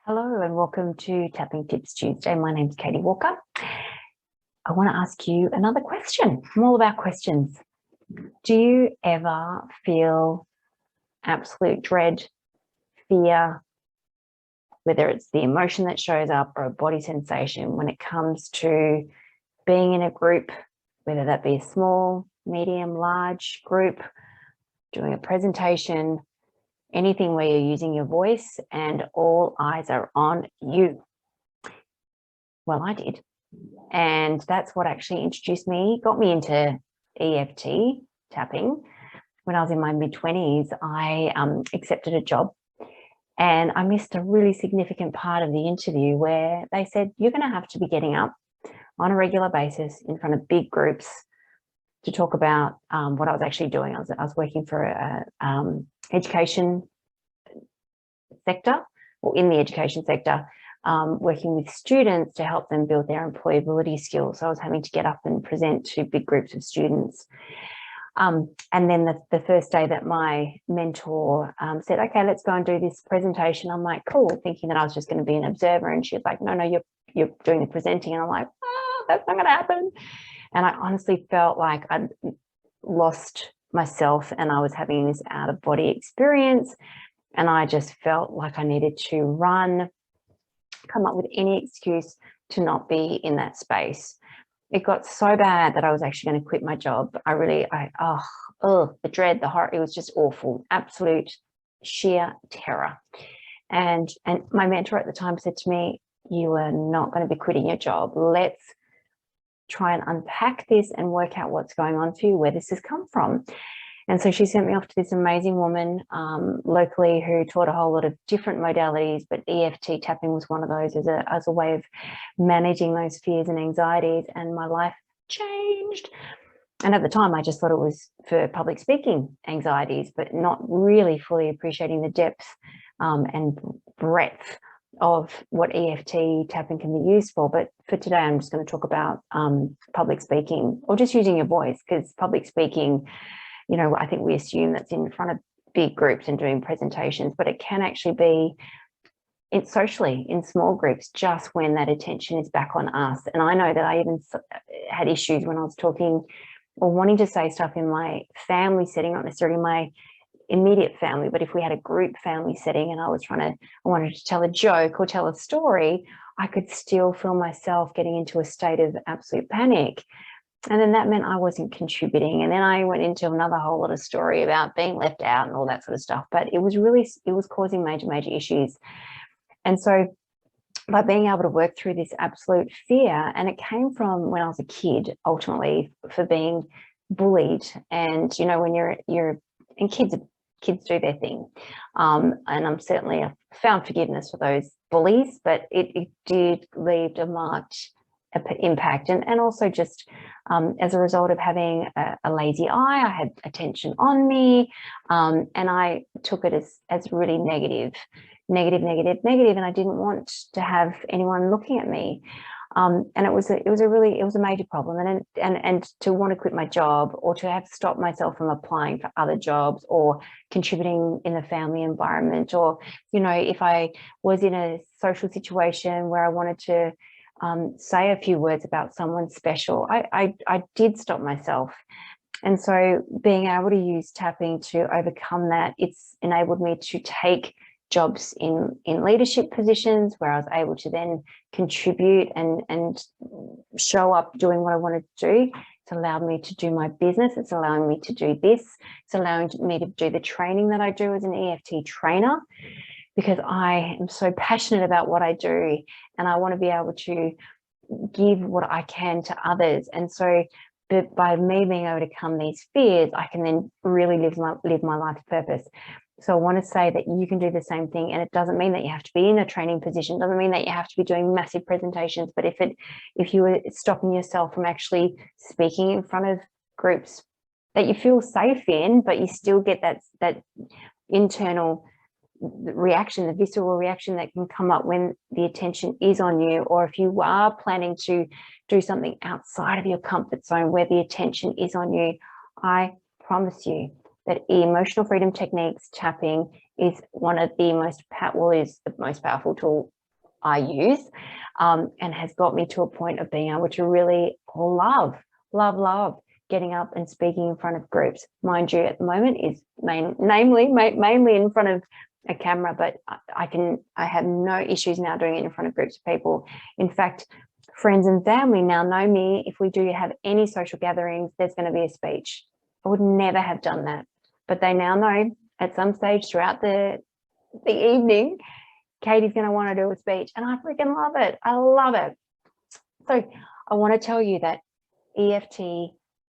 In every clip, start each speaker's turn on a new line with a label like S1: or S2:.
S1: Hello and welcome to Tapping Tips Tuesday. My name's Katie Walker. I want to ask you another question. I'm all about questions. Do you ever feel absolute dread, fear, whether it's the emotion that shows up or a body sensation when it comes to being in a group, whether that be a small, medium, large group, doing a presentation, anything where you're using your voice and all eyes are on you? Well, I did. And that's what actually got me into EFT tapping. When I was in my mid-20s, I accepted a job and I missed a really significant part of the interview where they said, you're going to have to be getting up on a regular basis in front of big groups to talk about what I was actually doing. I was working for a education sector, or in the education sector, working with students to help them build their employability skills. So I was having to get up and present to big groups of students. And then the first day that my mentor said, okay, let's go and do this presentation. I'm like, cool, thinking that I was just going to be an observer. And she was like, no, you're doing the presenting. And I'm like, oh, that's not going to happen. And I honestly felt like I'd lost myself and I was having this out of body experience. And I just felt like I needed to run, come up with any excuse to not be in that space. It got so bad that I was actually going to quit my job. The dread, the horror, it was just awful, absolute sheer terror. And my mentor at the time said to me, you are not going to be quitting your job. Let's try and unpack this and work out what's going on for you, where this has come from. And so she sent me off to this amazing woman locally who taught a whole lot of different modalities, but EFT tapping was one of those as a way of managing those fears and anxieties. And my life changed. And at the time, I just thought it was for public speaking anxieties, but not really fully appreciating the depth and breadth of what EFT tapping can be used for. But for today, I'm just going to talk about public speaking, or just using your voice, because public speaking, you know, I think we assume that's in front of big groups and doing presentations, but it can actually be socially in small groups, just when that attention is back on us. And I know that I even had issues when I was talking or wanting to say stuff in my family setting, not necessarily my immediate family, but if we had a group family setting and I wanted to tell a joke or tell a story, I could still feel myself getting into a state of absolute panic. And then that meant I wasn't contributing. And then I went into another whole lot of story about being left out and all that sort of stuff. But it was causing major issues. And so by being able to work through this absolute fear, and it came from when I was a kid, ultimately, for being bullied. And, you know, when and kids do their thing. And I've found forgiveness for those bullies, but it did leave a marked impact. And also just as a result of having a lazy eye, I had attention on me, and I took it as really negative, and I didn't want to have anyone looking at me. And it was a major problem. And to want to quit my job, or to have stopped myself from applying for other jobs or contributing in the family environment, or, you know, if I was in a social situation where I wanted to say a few words about someone special, I did stop myself. And so being able to use tapping to overcome that, it's enabled me to take jobs in leadership positions where I was able to then contribute and show up doing what I wanted to do. It's allowed me to do my business. It's allowing me to do this. It's allowing me to do the training that I do as an EFT trainer, because I am so passionate about what I do and I want to be able to give what I can to others. And so by me being able to overcome these fears, I can then really live my life's purpose. So I want to say that you can do the same thing, and it doesn't mean that you have to be in a training position, doesn't mean that you have to be doing massive presentations, but if you were stopping yourself from actually speaking in front of groups that you feel safe in, but you still get that internal reaction, the visceral reaction that can come up when the attention is on you, or if you are planning to do something outside of your comfort zone where the attention is on you, I promise you that emotional freedom techniques, tapping, is one of the most powerful tool I use, and has got me to a point of being able to really love getting up and speaking in front of groups. Mind you, at the moment is mainly in front of a camera, but I have no issues now doing it in front of groups of people. In fact, friends and family now know me. If we do have any social gatherings, there's going to be a speech. I would never have done that, but they now know at some stage throughout the evening, Katie's going to want to do a speech, and I freaking love it. I love it. So I want to tell you that EFT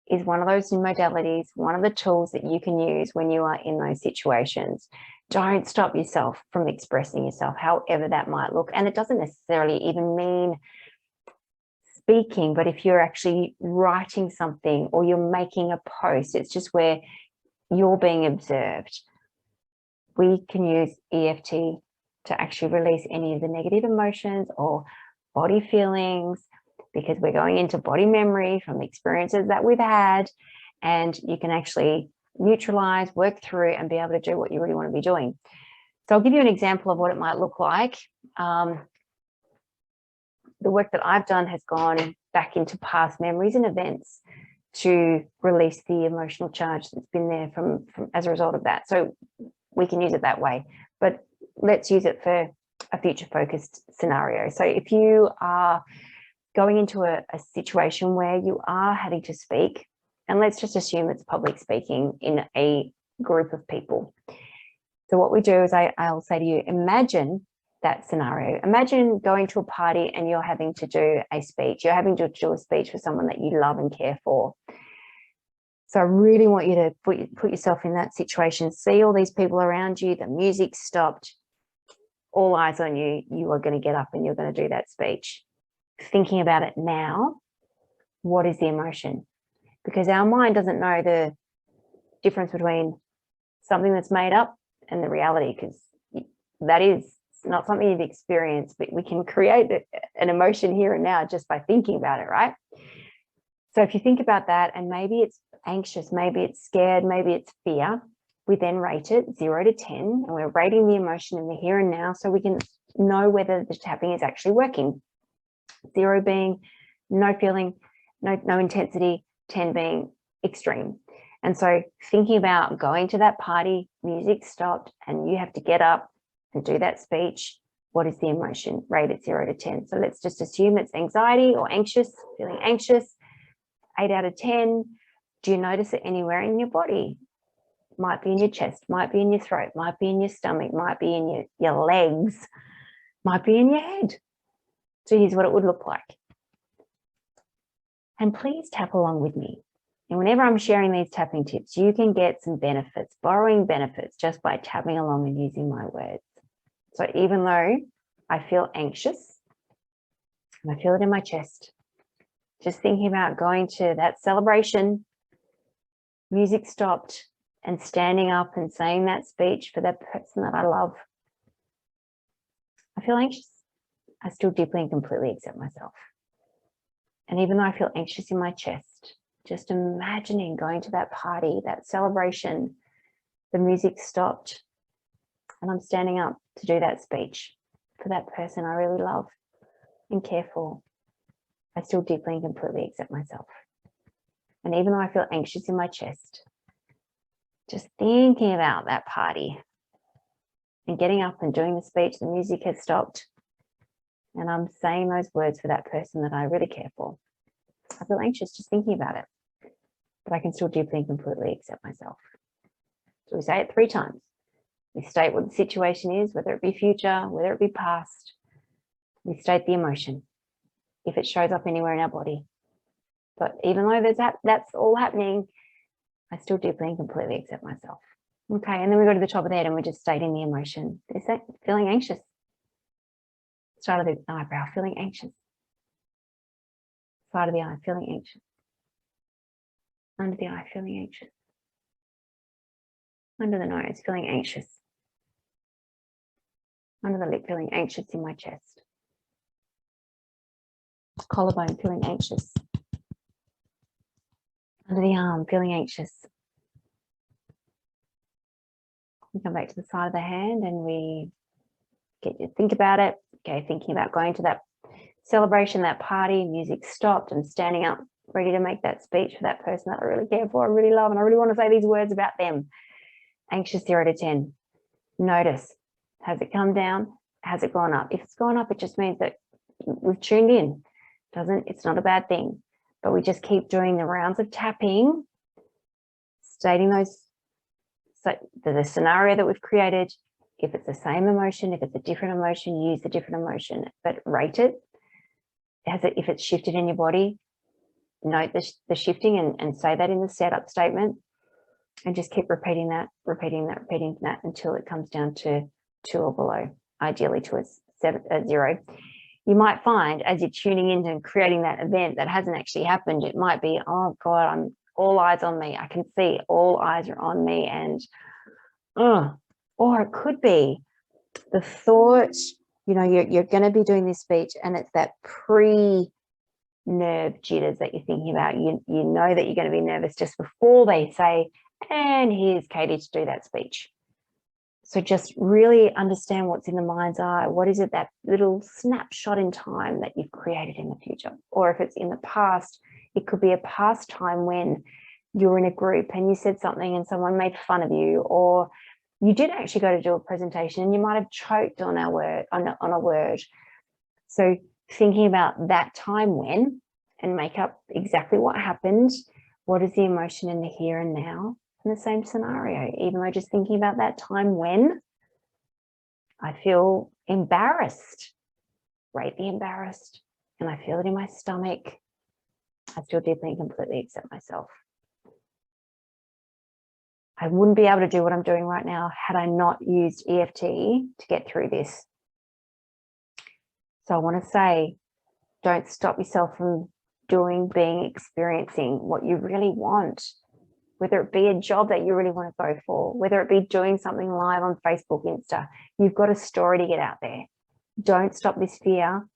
S1: is one of those modalities, one of the tools that you can use when you are in those situations. Don't stop yourself from expressing yourself, however that might look. And it doesn't necessarily even mean speaking, but if you're actually writing something or you're making a post, it's just where you're being observed. We can use EFT to actually release any of the negative emotions or body feelings, because we're going into body memory from the experiences that we've had, and you can actually neutralize, work through, and be able to do what you really want to be doing. So I'll give you an example of what it might look like. The work that I've done has gone back into past memories and events to release the emotional charge that's been there from as a result of that. So we can use it that way, but let's use it for a future focused scenario. So if you are going into a situation where you are having to speak, and let's just assume it's public speaking in a group of people. So what we do is I'll say to you, imagine that scenario. Imagine going to a party and you're having to do a speech. You're having to do a speech for someone that you love and care for. So I really want you to put yourself in that situation. See all these people around you, the music stopped, all eyes on you. You are going to get up and you're going to do that speech. Thinking about it now, what is the emotion? Because our mind doesn't know the difference between something that's made up and the reality, because that is not something you've experienced, but we can create an emotion here and now just by thinking about it, right? So if you think about that, and maybe it's anxious, maybe it's scared, maybe it's fear, we then rate it 0 to 10, and we're rating the emotion in the here and now so we can know whether the tapping is actually working. 0 being no feeling, no intensity, 10 being extreme. And so thinking about going to that party, music stopped, and you have to get up and do that speech, what is the emotion? Rate it 0 to 10. So let's just assume it's anxiety or anxious, feeling anxious, 8 out of 10. Do you notice it anywhere in your body? Might be in your chest, might be in your throat, might be in your stomach, might be in your legs, might be in your head. So here's what it would look like. And please tap along with me. And whenever I'm sharing these tapping tips, you can get some benefits, borrowing benefits, just by tapping along and using my words. So even though I feel anxious, and I feel it in my chest, just thinking about going to that celebration, music stopped, and standing up and saying that speech for that person that I love. I feel anxious. I still deeply and completely accept myself. And even though I feel anxious in my chest, just imagining going to that party, that celebration, the music stopped, and I'm standing up to do that speech for that person I really love and care for. I still deeply and completely accept myself. And even though I feel anxious in my chest, just thinking about that party and getting up and doing the speech, the music has stopped, and I'm saying those words for that person that I really care for. I feel anxious just thinking about it, but I can still deeply and completely accept myself. So we say it 3 times. We state what the situation is, whether it be future, whether it be past. We state the emotion, if it shows up anywhere in our body. But even though that's all happening, I still deeply and completely accept myself. Okay, and then we go to the top of the head and we're just stating the emotion. Is that feeling anxious? Start of the eyebrow, feeling anxious. Side of the eye, feeling anxious. Under the eye, feeling anxious. Under the nose, feeling anxious. Under the lip, feeling anxious in my chest. Collarbone, feeling anxious. Under the arm, feeling anxious. We come back to the side of the hand and we get you to think about it. Okay, thinking about going to that celebration, that party, music stopped, and standing up, ready to make that speech for that person that I really care for, I really love, and I really want to say these words about them. Anxious 0 to 10. Notice, has it come down? Has it gone up? If it's gone up, it just means that we've tuned in. It's not a bad thing, but we just keep doing the rounds of tapping, stating those, so the scenario that we've created. If it's the same emotion, if it's a different emotion, use the different emotion, but rate it. If it's shifted in your body, note the shifting and say that in the setup statement, and just keep repeating that until it comes down to 2 or below, ideally to a 0. You might find as you're tuning in and creating that event that hasn't actually happened, it might be, oh God, I'm all eyes on me. I can see all eyes are on me, and or it could be the thought, you know, you're going to be doing this speech, and it's that nerve jitters that you're thinking about. You know that you're going to be nervous just before they say, and here's Katie to do that speech. So just really understand what's in the mind's eye. What is it, that little snapshot in time that you've created in the future? Or if it's in the past, it could be a past time when you're in a group and you said something and someone made fun of you, or you did actually go to do a presentation and you might have choked on a word. So thinking about that time when, and make up exactly what happened. What is the emotion in the here and now in the same scenario? Even though just thinking about that time when I feel embarrassed, rate the embarrassed, and I feel it in my stomach. I still deeply and completely accept myself. I wouldn't be able to do what I'm doing right now had I not used EFT to get through this. So I want to say, don't stop yourself from experiencing what you really want, whether it be a job that you really want to go for, whether it be doing something live on Facebook, Insta. You've got a story to get out there. Don't stop this fear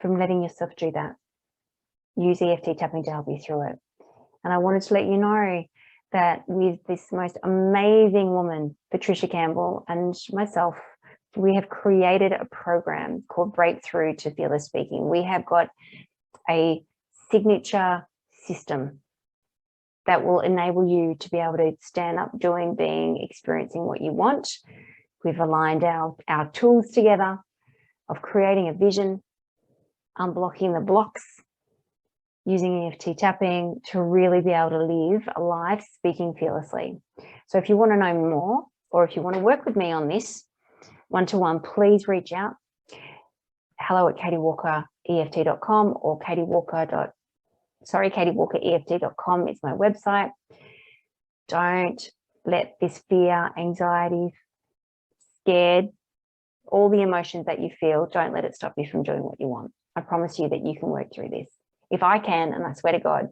S1: from letting yourself do that. Use EFT tapping to help you through it. And I wanted to let you know that with this most amazing woman, Patricia Campbell, and myself, we have created a program called Breakthrough to Fearless Speaking. We have got a signature system that will enable you to be able to stand up, doing, being, experiencing what you want. We've aligned our tools together of creating a vision, unblocking the blocks, using EFT tapping to really be able to live a life speaking fearlessly. So if you want to know more, or if you want to work with me on this one-to-one, please reach out. hello@katiewalkereft.com or katiewalkereft.com is my website. Don't let this fear, anxiety, scared, all the emotions that you feel, don't let it stop you from doing what you want. I promise you that you can work through this. If I can, and I swear to God,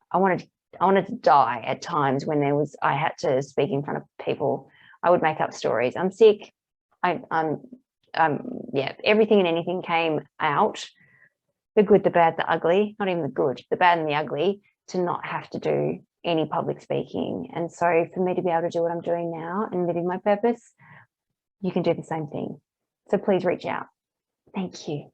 S1: I wanted to die at times when I had to speak in front of people. I would make up stories. I'm sick. Yeah, everything and anything came out. The good, the bad, the ugly, not even the good, the bad and the ugly, to not have to do any public speaking. And so for me to be able to do what I'm doing now and living my purpose, you can do the same thing. So please reach out. Thank you.